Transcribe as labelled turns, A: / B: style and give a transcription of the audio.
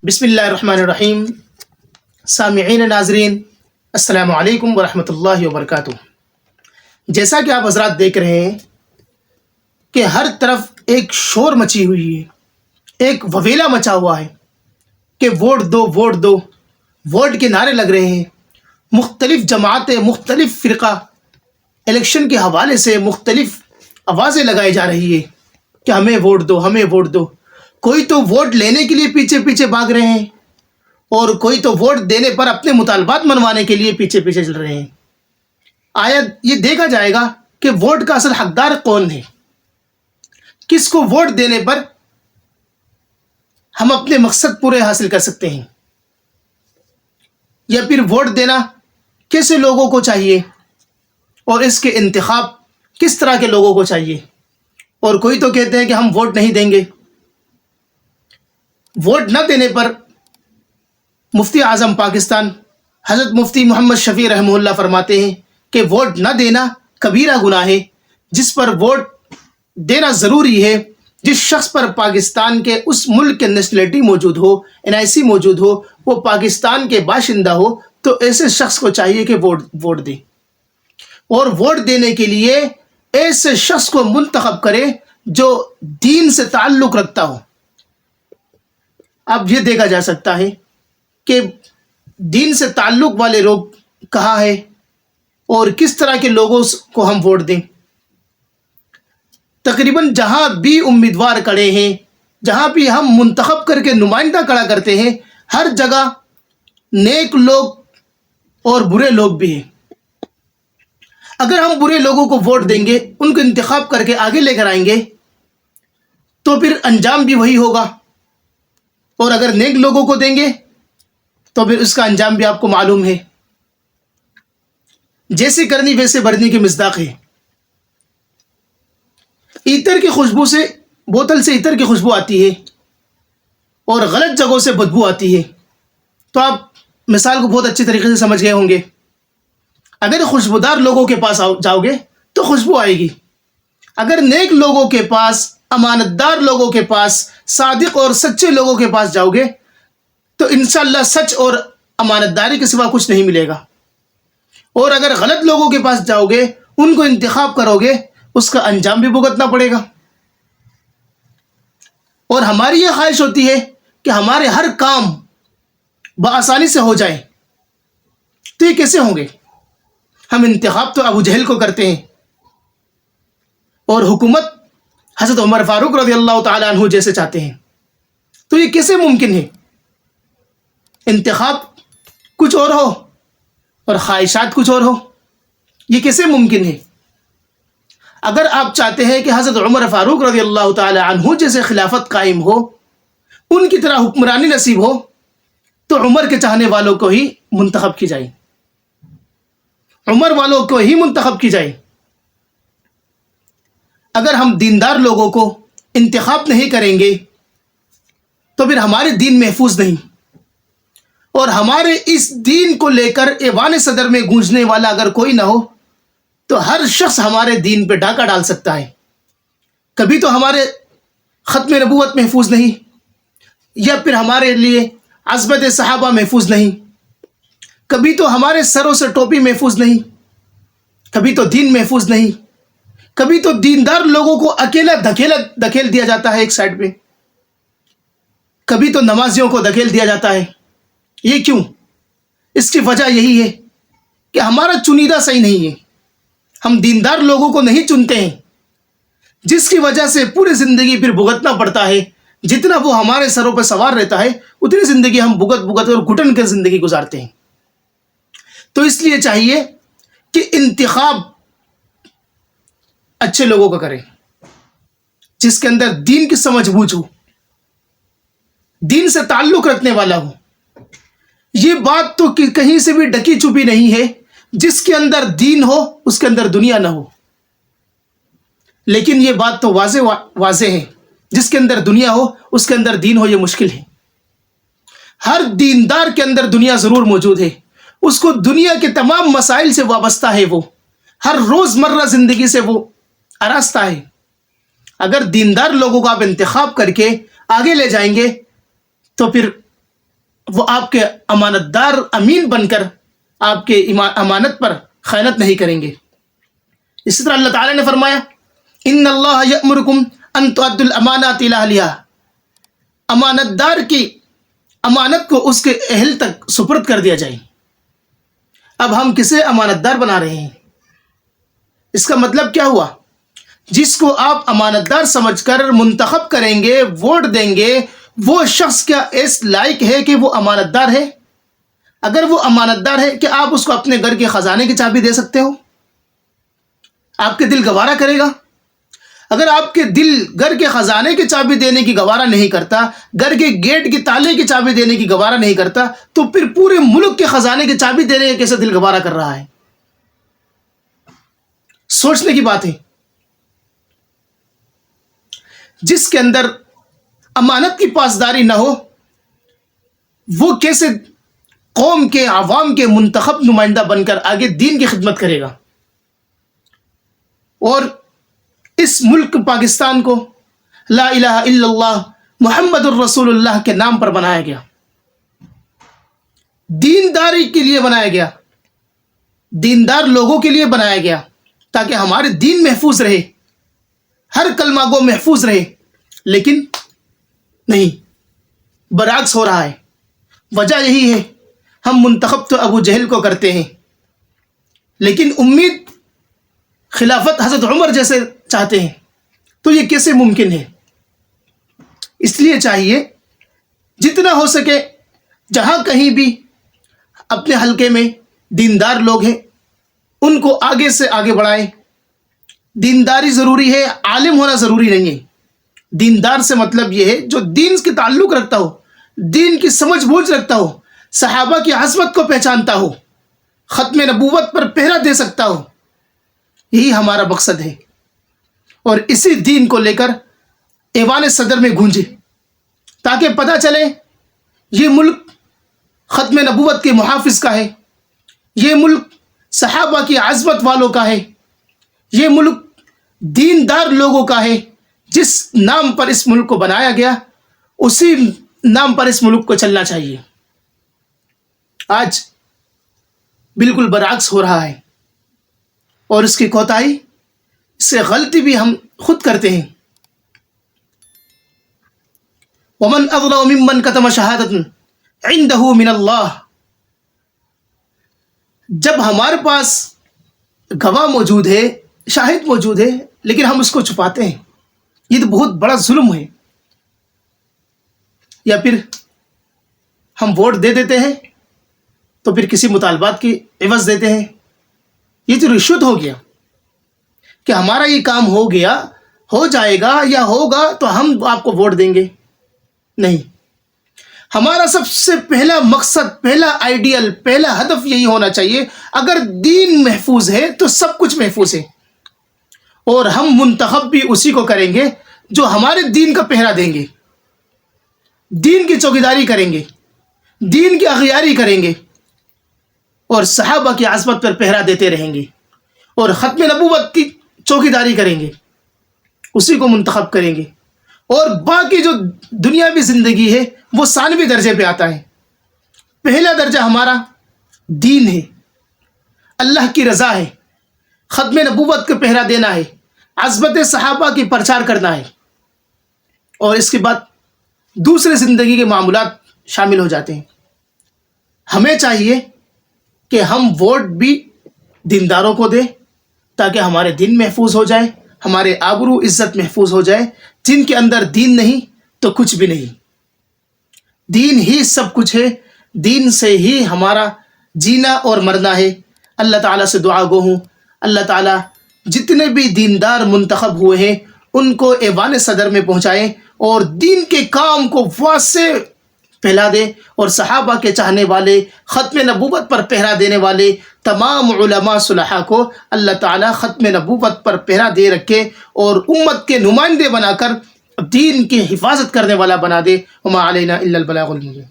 A: بسم اللہ الرحمن الرحیم. سامعین ناظرین، السلام علیکم ورحمۃ اللہ وبرکاتہ. جیسا کہ آپ حضرات دیکھ رہے ہیں کہ ہر طرف ایک شور مچی ہوئی ہے، ایک وویلا مچا ہوا ہے کہ ووٹ دو ووٹ دو، ووٹ کے نعرے لگ رہے ہیں. مختلف جماعتیں، مختلف فرقہ الیکشن کے حوالے سے مختلف آوازیں لگائی جا رہی ہے کہ ہمیں ووٹ دو، ہمیں ووٹ دو. کوئی تو ووٹ لینے کے لیے پیچھے پیچھے بھاگ رہے ہیں اور کوئی تو ووٹ دینے پر اپنے مطالبات منوانے کے لیے پیچھے پیچھے چل رہے ہیں. آیا یہ دیکھا جائے گا کہ ووٹ کا اصل حقدار کون ہے، کس کو ووٹ دینے پر ہم اپنے مقصد پورے حاصل کر سکتے ہیں، یا پھر ووٹ دینا کیسے لوگوں کو چاہیے اور اس کے انتخاب کس طرح کے لوگوں کو چاہیے. اور کوئی تو کہتے ہیں کہ ہم ووٹ نہیں دیں گے. ووٹ نہ دینے پر مفتی اعظم پاکستان حضرت مفتی محمد شفیع رحمہ اللہ فرماتے ہیں کہ ووٹ نہ دینا کبیرہ گناہ ہے. جس پر ووٹ دینا ضروری ہے، جس شخص پر پاکستان کے اس ملک کے نیشنلٹی موجود ہو، NIC موجود ہو، وہ پاکستان کے باشندہ ہو، تو ایسے شخص کو چاہیے کہ ووٹ دے، اور ووٹ دینے کے لیے ایسے شخص کو منتخب کرے جو دین سے تعلق رکھتا ہو. اب یہ دیکھا جا سکتا ہے کہ دین سے تعلق والے لوگ کہاں ہیں اور کس طرح کے لوگوں کو ہم ووٹ دیں. تقریباً جہاں بھی امیدوار کھڑے ہیں، جہاں بھی ہم منتخب کر کے نمائندہ کھڑا کرتے ہیں، ہر جگہ نیک لوگ اور برے لوگ بھی ہیں. اگر ہم برے لوگوں کو ووٹ دیں گے، ان کو انتخاب کر کے آگے لے کر آئیں گے، تو پھر انجام بھی وہی ہوگا. اور اگر نیک لوگوں کو دیں گے تو پھر اس کا انجام بھی آپ کو معلوم ہے. جیسے کرنی ویسے بھرنی کی مصداق ہے. عطر کی خوشبو سے، بوتل سے عطر کی خوشبو آتی ہے اور غلط جگہوں سے بدبو آتی ہے. تو آپ مثال کو بہت اچھی طریقے سے سمجھ گئے ہوں گے. اگر خوشبودار لوگوں کے پاس جاؤ گے تو خوشبو آئے گی. اگر نیک لوگوں کے پاس، امانت دار لوگوں کے پاس، صادق اور سچے لوگوں کے پاس جاؤ گے تو انشاءاللہ سچ اور امانت داری کے سوا کچھ نہیں ملے گا. اور اگر غلط لوگوں کے پاس جاؤ گے، ان کو انتخاب کرو گے، اس کا انجام بھی بھگتنا پڑے گا. اور ہماری یہ خواہش ہوتی ہے کہ ہمارے ہر کام بآسانی سے ہو جائے. تو یہ کیسے ہوں گے؟ ہم انتخاب تو ابو جہل کو کرتے ہیں، اور حکومت حضرت عمر فاروق رضی اللہ تعالیٰ عنہ جیسے چاہتے ہیں. تو یہ کیسے ممکن ہے؟ انتخاب کچھ اور ہو اور خواہشات کچھ اور ہو. یہ کیسے ممکن ہے؟ اگر آپ چاہتے ہیں کہ حضرت عمر فاروق رضی اللہ تعالیٰ عنہ جیسے خلافت قائم ہو، ان کی طرح حکمرانی نصیب ہو، تو عمر کے چاہنے والوں کو ہی منتخب کی جائے، عمر والوں کو ہی منتخب کی جائے. اگر ہم دیندار لوگوں کو انتخاب نہیں کریں گے تو پھر ہمارے دین محفوظ نہیں. اور ہمارے اس دین کو لے کر ایوان صدر میں گونجنے والا اگر کوئی نہ ہو تو ہر شخص ہمارے دین پہ ڈاکہ ڈال سکتا ہے. کبھی تو ہمارے ختم نبوت محفوظ نہیں، یا پھر ہمارے لیے عصمت صحابہ محفوظ نہیں، کبھی تو ہمارے سروں سے ٹوپی محفوظ نہیں، کبھی تو دین محفوظ نہیں، کبھی تو دیندار لوگوں کو اکیلا دھکیل دیا جاتا ہے ایک سائڈ پہ، کبھی تو نمازیوں کو دھکیل دیا جاتا ہے. یہ کیوں؟ اس کی وجہ یہی ہے کہ ہمارا چنیدہ صحیح نہیں ہے. ہم دیندار لوگوں کو نہیں چنتے ہیں، جس کی وجہ سے پوری زندگی پھر بھگتنا پڑتا ہے. جتنا وہ ہمارے سروں پہ سوار رہتا ہے اتنی زندگی ہم بھگت اور گھٹن کر زندگی گزارتے ہیں. تو اس لیے چاہیے کہ انتخاب اچھے لوگوں کا کریں، جس کے اندر دین کی سمجھ بوجھ ہو، دین سے تعلق رکھنے والا ہو. یہ بات تو کہیں سے بھی ڈکی چھپی نہیں ہے. جس کے اندر دین ہو اس کے اندر دنیا نہ ہو. لیکن یہ بات تو واضح ہے، جس کے اندر دنیا ہو اس کے اندر دین ہو یہ مشکل ہے. ہر دیندار کے اندر دنیا ضرور موجود ہے. اس کو دنیا کے تمام مسائل سے وابستہ ہے، وہ ہر روز مرہ زندگی سے وہ آراستہ ہے. اگر دیندار لوگوں کو آپ انتخاب کر کے آگے لے جائیں گے تو پھر وہ آپ کے امانت دار امین بن کر آپ کے امانت پر خیانت نہیں کریں گے۔ اسی طرح اللہ تعالیٰ نے فرمایا ان اللہ یأمرکم ان تؤدوا الامانات الی اہلہا، امانت دار کی امانت کو اس کے اہل تک سپرد کر دیا جائے۔ اب ہم کسے امانت دار بنا رہے ہیں؟ اس کا مطلب کیا ہوا؟ جس کو آپ امانت دار سمجھ کر منتخب کریں گے، ووٹ دیں گے، وہ شخص کیا اس لائق ہے کہ وہ امانت دار ہے؟ اگر وہ امانت دار ہے، کہ آپ اس کو اپنے گھر کے خزانے کی چابی دے سکتے ہو؟ آپ کے دل گوارا کرے گا؟ اگر آپ کے دل گھر کے خزانے کی چابی دینے کی گوارا نہیں کرتا، گھر کے گیٹ کی تالے کی چابی دینے کی گوارا نہیں کرتا، تو پھر پورے ملک کے خزانے کی چابی دینے کا کیسے دل گوارا کر رہا ہے؟ سوچنے کی بات ہے۔ جس کے اندر امانت کی پاسداری نہ ہو، وہ کیسے قوم کے عوام کے منتخب نمائندہ بن کر آگے دین کی خدمت کرے گا؟ اور اس ملک پاکستان کو لا الہ الا اللہ محمد الرسول اللہ کے نام پر بنایا گیا، دینداری کے لیے بنایا گیا، دیندار لوگوں کے لیے بنایا گیا، تاکہ ہمارے دین محفوظ رہے، ہر کلمہ گو محفوظ رہے، لیکن نہیں، برعکس ہو رہا ہے۔ وجہ یہی ہے، ہم منتخب تو ابو جہل کو کرتے ہیں، لیکن امید خلافت حضرت عمر جیسے چاہتے ہیں، تو یہ کیسے ممکن ہے؟ اس لیے چاہیے جتنا ہو سکے جہاں کہیں بھی اپنے حلقے میں دیندار لوگ ہیں ان کو آگے سے آگے بڑھائیں۔ دینداری ضروری ہے، عالم ہونا ضروری نہیں ہے۔ دیندار سے مطلب یہ ہے جو دین کے تعلق رکھتا ہو، دین کی سمجھ بوجھ رکھتا ہو، صحابہ کی عظمت کو پہچانتا ہو، ختم نبوت پر پہرا دے سکتا ہو، یہی ہمارا مقصد ہے۔ اور اسی دین کو لے کر ایوان صدر میں گونجے، تاکہ پتہ چلے یہ ملک ختم نبوت کے محافظ کا ہے، یہ ملک صحابہ کی عظمت والوں کا ہے، یہ ملک دیندار لوگوں کا ہے۔ جس نام پر اس ملک کو بنایا گیا اسی نام پر اس ملک کو چلنا چاہیے۔ آج بالکل برعکس ہو رہا ہے، اور اس کی کوتاہی، اس سے غلطی بھی ہم خود کرتے ہیں۔ ومن اظلم ممن کتم شہادۃ عنده من اللہ، جب ہمارے پاس گواہ موجود ہے، شاہد موجود ہے، لیکن ہم اس کو چھپاتے ہیں، یہ تو بہت بڑا ظلم ہے۔ یا پھر ہم ووٹ دے دیتے ہیں تو پھر کسی مطالبات کی عوض دیتے ہیں، یہ تو رشوت ہو گیا کہ ہمارا یہ کام ہو گیا، ہو جائے گا یا ہوگا تو ہم آپ کو ووٹ دیں گے۔ نہیں، ہمارا سب سے پہلا مقصد، پہلا آئیڈیل، پہلا ہدف یہی ہونا چاہیے، اگر دین محفوظ ہے تو سب کچھ محفوظ ہے، اور ہم منتخب بھی اسی کو کریں گے جو ہمارے دین کا پہرا دیں گے، دین کی چوکیداری کریں گے، دین کی اغیاری کریں گے، اور صحابہ کی عظمت پر پہرا دیتے رہیں گے، اور ختم نبوت کی چوکیداری کریں گے، اسی کو منتخب کریں گے۔ اور باقی جو دنیاوی زندگی ہے وہ ثانوی درجے پہ آتا ہے۔ پہلا درجہ ہمارا دین ہے، اللہ کی رضا ہے، ختم نبوت کا پہرا دینا ہے، عظمت صحابہ کی پرچار کرنا ہے، اور اس کے بعد دوسرے زندگی کے معاملات شامل ہو جاتے ہیں۔ ہمیں چاہیے کہ ہم ووٹ بھی دینداروں کو دیں، تاکہ ہمارے دین محفوظ ہو جائے، ہمارے آبرو عزت محفوظ ہو جائے۔ جن کے اندر دین نہیں تو کچھ بھی نہیں، دین ہی سب کچھ ہے، دین سے ہی ہمارا جینا اور مرنا ہے۔ اللہ تعالیٰ سے دعا گو ہوں، اللہ تعالیٰ جتنے بھی دیندار منتخب ہوئے ہیں ان کو ایوان صدر میں پہنچائیں، اور دین کے کام کو واسع پھیلا دے، اور صحابہ کے چاہنے والے، ختم نبوت پر پہرا دینے والے تمام علماء صلحاء کو اللہ تعالیٰ ختم نبوت پر پہرا دے رکھے، اور امت کے نمائندے بنا کر دین کی حفاظت کرنے والا بنا دے۔ وما علینا الا البلاغ المبین۔